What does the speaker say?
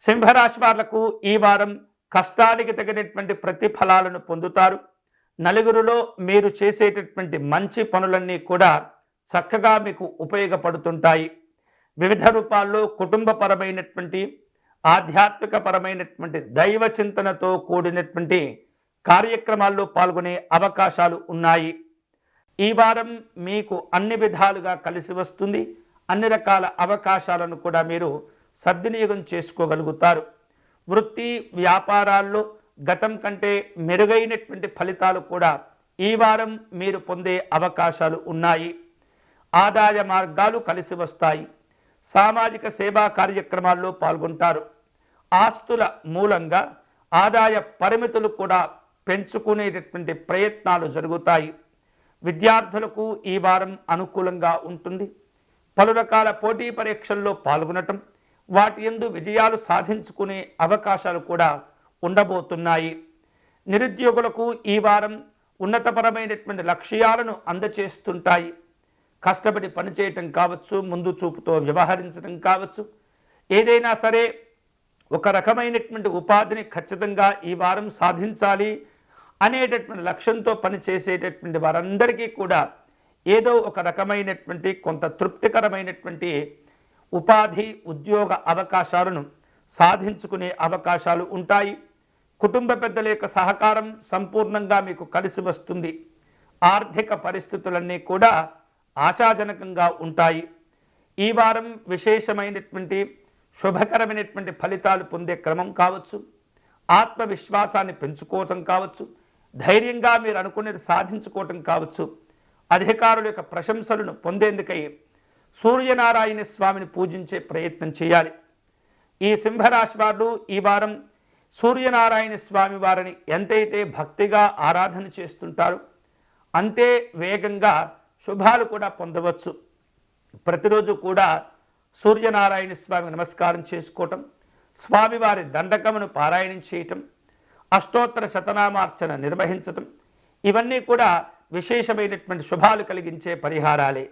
సింహరాశి వాళ్లకు ఈ వారం కష్టానికి తగినటువంటి ప్రతిఫలాలను పొందుతారు. నలుగురిలో మీరు చేసేటటువంటి మంచి పనులన్నీ కూడా చక్కగా మీకు ఉపయోగపడుతుంటాయి. వివిధ రూపాల్లో కుటుంబపరమైనటువంటి ఆధ్యాత్మికపరమైనటువంటి దైవ చింతనతో కూడినటువంటి కార్యక్రమాల్లో పాల్గొనే అవకాశాలు ఉన్నాయి. ఈ వారం మీకు అన్ని విధాలుగా కలిసి వస్తుంది. అన్ని రకాల అవకాశాలను కూడా మీరు సద్వినియోగం చేసుకోగలుగుతారు. వృత్తి వ్యాపారాల్లో గతం కంటే మెరుగైనటువంటి ఫలితాలు కూడా ఈ వారం మీరు పొందే అవకాశాలు ఉన్నాయి. ఆదాయ మార్గాలు కలిసి వస్తాయి. సామాజిక సేవా కార్యక్రమాల్లో పాల్గొంటారు. ఆస్తుల మూలంగా ఆదాయ పరిమితులు కూడా పెంచుకునేటటువంటి ప్రయత్నాలు జరుగుతాయి. విద్యార్థులకు ఈ వారం అనుకూలంగా ఉంటుంది. పలు రకాల పోటీ పరీక్షల్లో పాల్గొనటం, వాటి యందు విజయాలు సాధించుకునే అవకాశాలు కూడా ఉండబోతున్నాయి. నిరుద్యోగులకు ఈ వారం ఉన్నతపరమైనటువంటి లక్ష్యాలను అందచేస్తుంటాయి. కష్టపడి పనిచేయటం కావచ్చు, ముందు చూపుతో వ్యవహరించడం కావచ్చు, ఏదైనా సరే ఒక రకమైనటువంటి ఉపాధిని ఖచ్చితంగా ఈ వారం సాధించాలి అనేటటువంటి లక్ష్యంతో పనిచేసేటటువంటి వారందరికీ కూడా ఏదో ఒక రకమైనటువంటి కొంత తృప్తికరమైనటువంటి ఉపాధి ఉద్యోగ అవకాశాలను సాధించుకునే అవకాశాలు ఉంటాయి. కుటుంబ పెద్దల యొక్క సహకారం సంపూర్ణంగా మీకు కలిసి వస్తుంది. ఆర్థిక పరిస్థితులన్నీ కూడా ఆశాజనకంగా ఉంటాయి. ఈ వారం విశేషమైనటువంటి శుభకరమైనటువంటి ఫలితాలు పొందే క్రమం కావచ్చు, ఆత్మవిశ్వాసాన్ని పెంచుకోవటం కావచ్చు, ధైర్యంగా మీరు అనుకునేది సాధించుకోవటం కావచ్చు, అధికారుల యొక్క ప్రశంసలను పొందేందుకై సూర్యనారాయణ స్వామిని పూజించే ప్రయత్నం చేయాలి. ఈ సింహరాశి వారు ఈ వారం సూర్యనారాయణ స్వామి వారిని ఎంతైతే భక్తిగా ఆరాధన చేస్తుంటారో అంతే వేగంగా శుభాలు కూడా పొందవచ్చు. ప్రతిరోజు కూడా సూర్యనారాయణ స్వామి నమస్కారం చేసుకోవటం, స్వామివారి దండకమును పారాయణం చేయటం, అష్టోత్తర శతనామార్చన నిర్వహించటం, ఇవన్నీ కూడా విశేషమైనటువంటి శుభాలు కలిగించే పరిహారాలే.